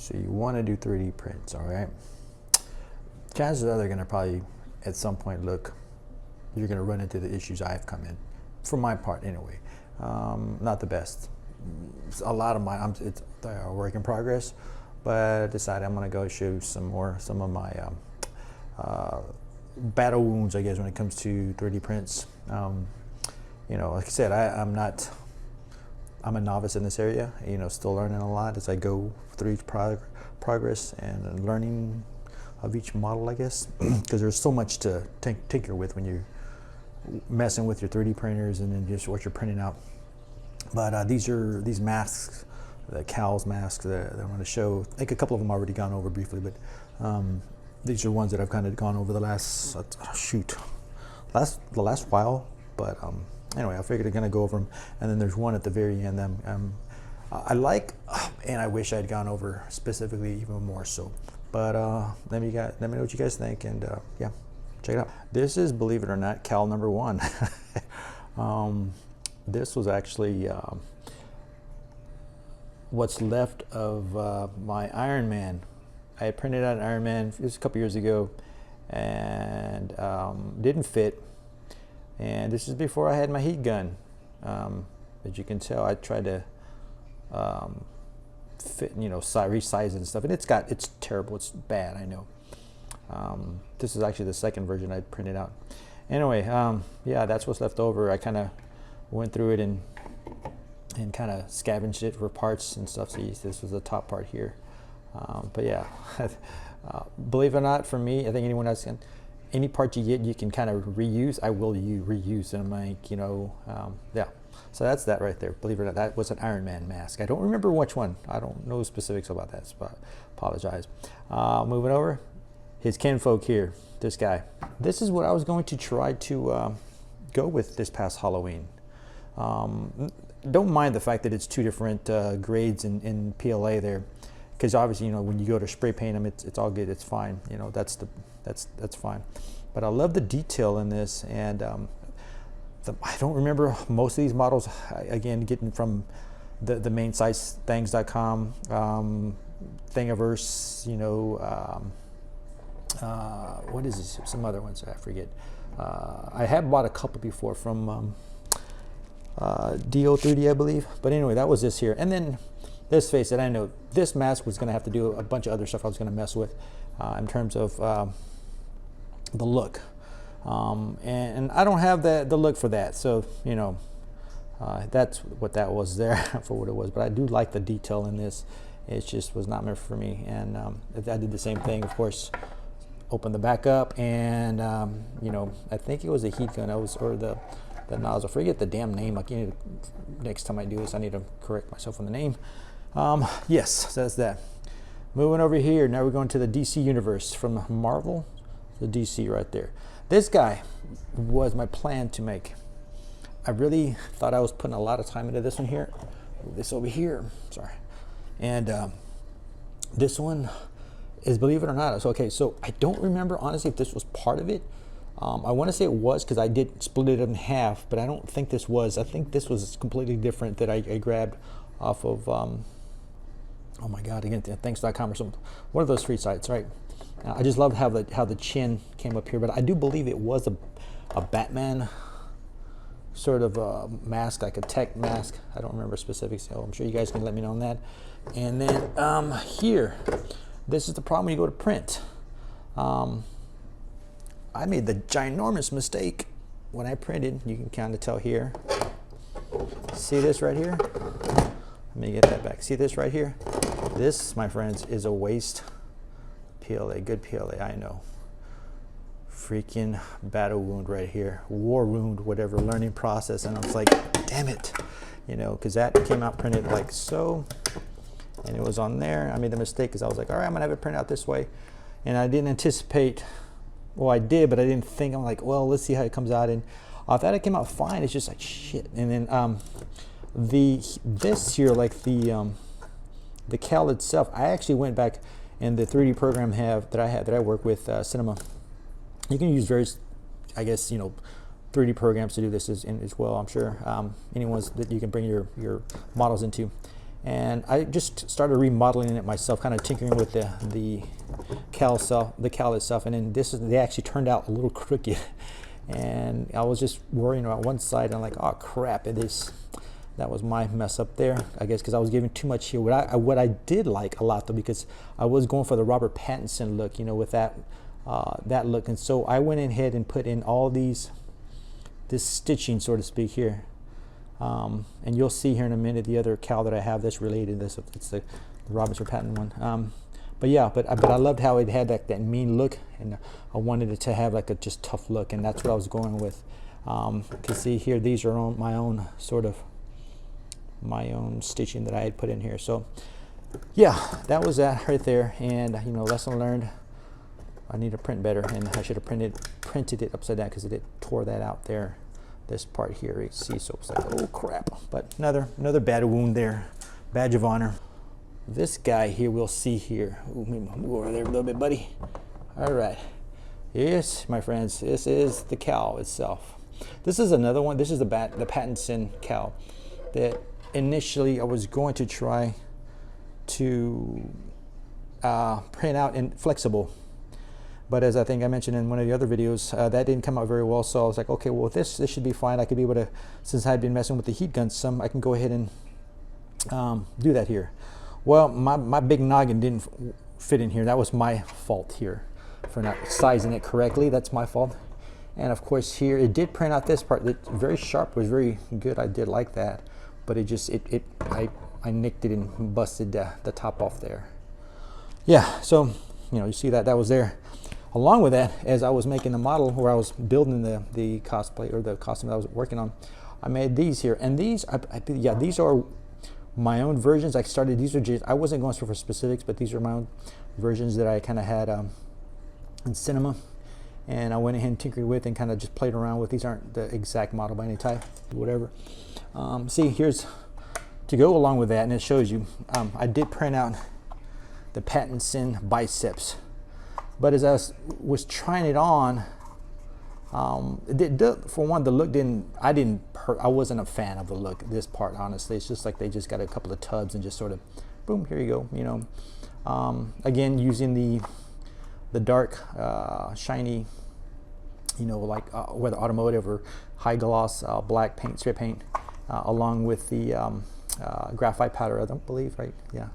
So you want to do 3D prints, all right? Chances are they're going to probably, at some point, you're going to run into the issues I've come in, for my part anyway. Not the best. A lot of mine, it's a work in progress, but I decided I'm going to go show some of my battle wounds, I guess, when it comes to 3D prints. You know, like I said, I'm a novice in this area, you know, still learning a lot as I go through each progress and learning of each model, I guess, because there's so much to tinker with when you're messing with your 3D printers and then just what you're printing out. But these masks, the cowls masks that I'm going to show, I think a couple of them already gone over briefly, but these are ones that I've kind of gone over the last while. But anyway, I figured I'm going to go over them, and then there's one at the very end that I like, and I wish I'd gone over specifically even more so. But let me know what you guys think, and yeah, check it out. This is, believe it or not, cowl number 1. This was actually what's left of my Iron Man. I had printed out an Iron Man just a couple years ago, and didn't fit. And this is before I had my heat gun. As you can tell, I tried to fit, you know, resize it and stuff, and it's terrible. It's bad, I know. This is actually the second version I printed out. Anyway, yeah, that's what's left over. I kind of went through it and kind of scavenged it for parts and stuff. So this was the top part here. But yeah, believe it or not, for me, I think anyone else can. Any part you get, you can kind of reuse. I will reuse, and I'm like, you know, yeah. So that's that right there. Believe it or not, that was an Iron Man mask. I don't remember which one. I don't know specifics about that, so I apologize. Moving over, his kinfolk here, this guy. This is what I was going to try to go with this past Halloween. Don't mind the fact that it's two different grades in PLA there, because obviously, you know, when you go to spray paint them, it's all good. It's fine. You know, that's fine. But I love the detail in this, and I don't remember most of these models. Again, getting from the main site, thangs.com, Thingiverse, you know, what is this? Some other ones I forget. I have bought a couple before from DO3D, I believe. But anyway, that was this here. And then, let's face it, I know this mask was going to have to do a bunch of other stuff I was going to mess with in terms of the look. And I don't have the look for that. So, you know, that's what that was there for what it was. But I do like the detail in this. It just was not meant for me. And I did the same thing, of course. Open the back up, and you know, I think it was a heat gun. Or the nozzle. Forget the damn name. Next time I do this, I need to correct myself on the name. Yes, so that's that. Moving over here, now we're going to the DC universe from Marvel. The DC right there. This guy was my plan to make. I really thought I was putting a lot of time into this one here. This over here, sorry. And this one is, believe it or not, so okay, so I don't remember honestly if this was part of it. I want to say it was, because I did split it in half, but I don't think this was. I think this was completely different that I grabbed off of, oh my God, again, thanks.com or something. One of those free sites, right? I just loved how the chin came up here, but I do believe it was a Batman sort of a mask, like a tech mask. I don't remember specifics, so I'm sure you guys can let me know on that. And then here, this is the problem when you go to print. I made the ginormous mistake when I printed. You can kind of tell here. See this right here? Let me get that back. See this right here? This, my friends, is a waste PLA. Good PLA, I know. Freaking battle wound right here. War wound, whatever, learning process. And I was like, damn it. You know, because that came out printed like so. And it was on there. I made the mistake because I was like, all right, I'm going to have it printed out this way. And I didn't anticipate. Well, I did, but I didn't think. I'm like, well, let's see how it comes out. And I thought it came out fine. It's just like shit. And then this here, like the cowl itself, I actually went back in the 3D program that I work with, Cinema. You can use various, I guess, you know, 3D programs to do this as well. I'm sure anyone's that you can bring your models into. and I just started remodeling it myself, kind of tinkering with the cowl itself. And then they actually turned out a little crooked, and I was just worrying about one side. And I'm like, oh crap, that was my mess up there, I guess, because I was giving too much here. What I did like a lot though, because I was going for the Robert Pattinson look, with that look, and so I went ahead and put in all this stitching, so to speak, here. And you'll see here in a minute the other cowl that I have that's related to this. It's the Robert Pattinson one. But yeah, but I loved how it had that mean look, and I wanted it to have like a just tough look, and that's what I was going with. To see here, these are my own stitching that I had put in here. So yeah, that was that right there. And lesson learned, I need to print better, and I should have printed it upside down, because it tore that out there, this part here, you see. So it's like, oh crap. But another bad wound there, badge of honor. This guy here, we'll see here. Ooh, move over there a little bit, buddy. All right, yes, my friends, this is the cowl itself. This is another one. This is the Pattinson cowl that initially I was going to try to print out in flexible, but as I think I mentioned in one of the other videos, that didn't come out very well. So I was like, okay, well, this should be fine. I could be able to, since I'd been messing with the heat gun some, I can go ahead and do that here. Well, my big noggin didn't fit in here. That was my fault here for not sizing it correctly. That's my fault. And of course here, it did print out this part. It's very sharp, was very good. I did like that, but it just, I nicked it and busted the top off there. Yeah, so, you see that was there. Along with that, as I was making the model, where I was building the cosplay, or the costume that I was working on, I made these here. And these, yeah, these are my own versions. These are just, I wasn't going for specifics, but these are my own versions that I kind of had in cinema, and I went ahead and tinkered with and kind of just played around with. These aren't the exact model by any type, whatever. See, here's to go along with that, and it shows you, I did print out the Pattinson biceps, but as I was trying it on, for one, the look I wasn't a fan of the look, this part, honestly. It's just like they just got a couple of tubs and just sort of, boom, here you go, again, using the dark, shiny, like whether automotive or high gloss black paint, spray paint, along with the graphite powder, I don't believe, right? Yeah,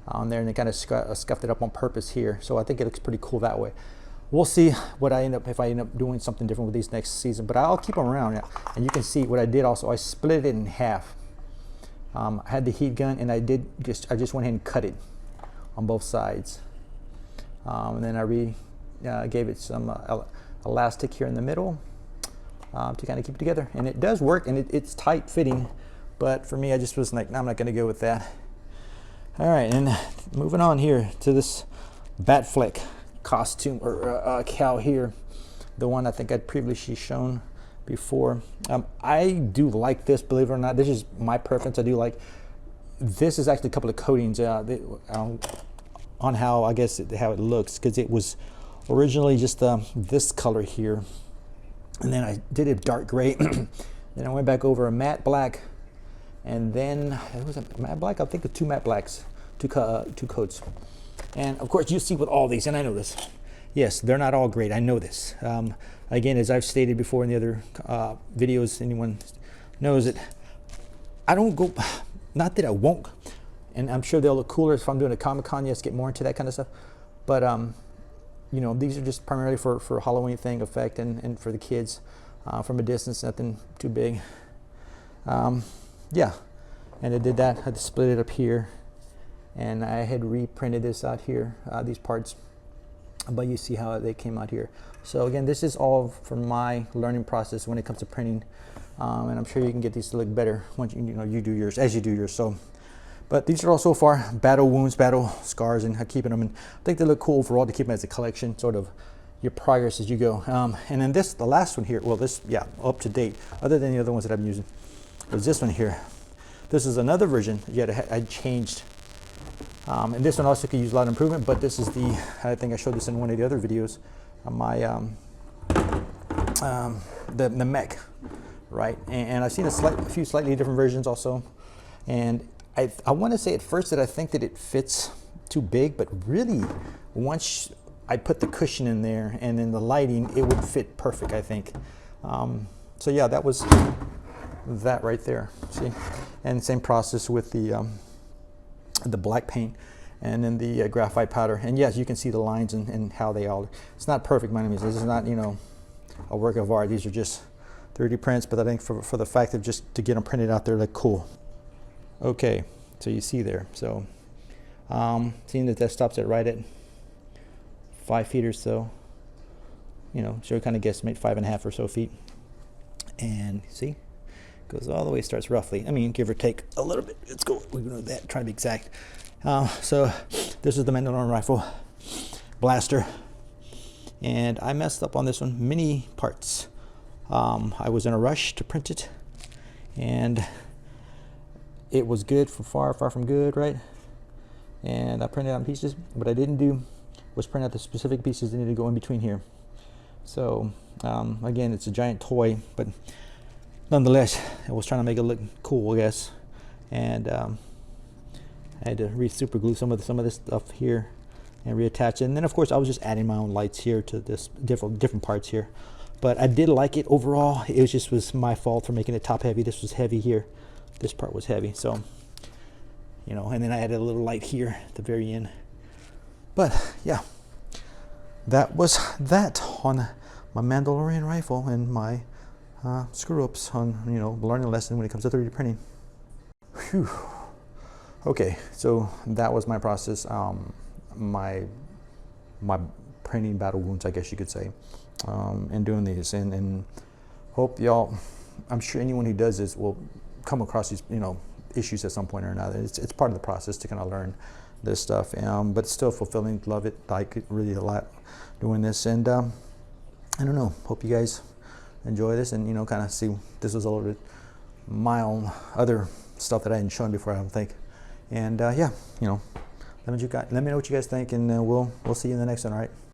on there, and they kind of scuffed it up on purpose here. So I think it looks pretty cool that way. We'll see what if I end up doing something different with these next season, but I'll keep them around. Yeah. And you can see what I did also. I split it in half. I had the heat gun, and I just went ahead and cut it on both sides. And then I gave it some elastic here in the middle to kind of keep it together. And it does work, and it's tight fitting, but for me, I just was like, no, I'm not going to go with that. All right, and moving on here to this F.D.F.X costume, or cowl here, the one I think I'd previously shown before. I do like this, believe it or not. This is my preference. I do like this. Is actually a couple of coatings on how, I guess, how it looks, because it was originally just this color here, and then I did a dark gray. Then I went back over a matte black, and then it was a matte black. I think of two matte blacks, two coats. And of course, you see with all these, and I know this, yes, they're not all great. I know this. Again, as I've stated before in the other videos, anyone knows it, I don't go, not that I won't, and I'm sure they'll look cooler if I'm doing a Comic-Con, yes, get more into that kind of stuff. But, these are just primarily for Halloween thing effect, and for the kids from a distance, nothing too big. Yeah, and I did that. I had to split it up here, and I had reprinted this out here, these parts, but you see how they came out here. So again, this is all from my learning process when it comes to printing, and I'm sure you can get these to look better once you do yours, as you do yours. So, but these are all so far battle wounds, battle scars, and keeping them, and I think they look cool overall to keep them as a collection, sort of your progress as you go. And then the last one here, well, this, yeah, up to date, other than the other ones that I'm using, is this one here. This is another version, yet I changed. And this one also could use a lot of improvement, but this is I think I showed this in one of the other videos, my the mech, right? And I've seen a few slightly different versions also, and I want to say at first that I think that it fits too big, but really once I put the cushion in there and then the lighting, it would fit perfect, I think. So yeah, that was that right there, see? And same process with the black paint and then the graphite powder. And yes, you can see the lines and how they all, it's not perfect by any means. This is not, you know, a work of art. These are just 3D prints, but I think for the fact of just to get them printed out there, they're cool. Okay, so you see there. So seeing that stops it right at 5 feet or so, you know, so kind of guesstimate 5.5 or so feet. And see, goes all the way, starts roughly, I mean, give or take a little bit. Let's go, we're gonna do that, try to be exact. So this is the Mandalorian rifle blaster, and I messed up on this one, many parts. I was in a rush to print it, and it was good for far from good, right? And I printed out pieces. What I didn't do was print out the specific pieces that need to go in between here. So again, it's a giant toy, but nonetheless, I was trying to make it look cool, I guess. And I had to super glue some of this stuff here and reattach it. And then of course I was just adding my own lights here to this different parts here. But I did like it overall. It was my fault for making it top heavy. This was heavy here. This part was heavy, so you know. And then I added a little light here at the very end. But yeah, that was that on my Mandalorian rifle and my screw-ups on, you know, learning lesson when it comes to 3D printing. Whew. Okay, so that was my process, my printing battle wounds, I guess you could say, in doing these, and hope y'all, I'm sure anyone who does this will come across these, you know, issues at some point or another. It's part of the process to kind of learn this stuff, but it's still fulfilling. Love it, like it really a lot doing this, and I don't know, hope you guys enjoy this, and you know, kind of see, this was a little bit my own other stuff that I hadn't shown before, I don't think. And yeah, you know, let me know what you guys think, and we'll see you in the next one. All right.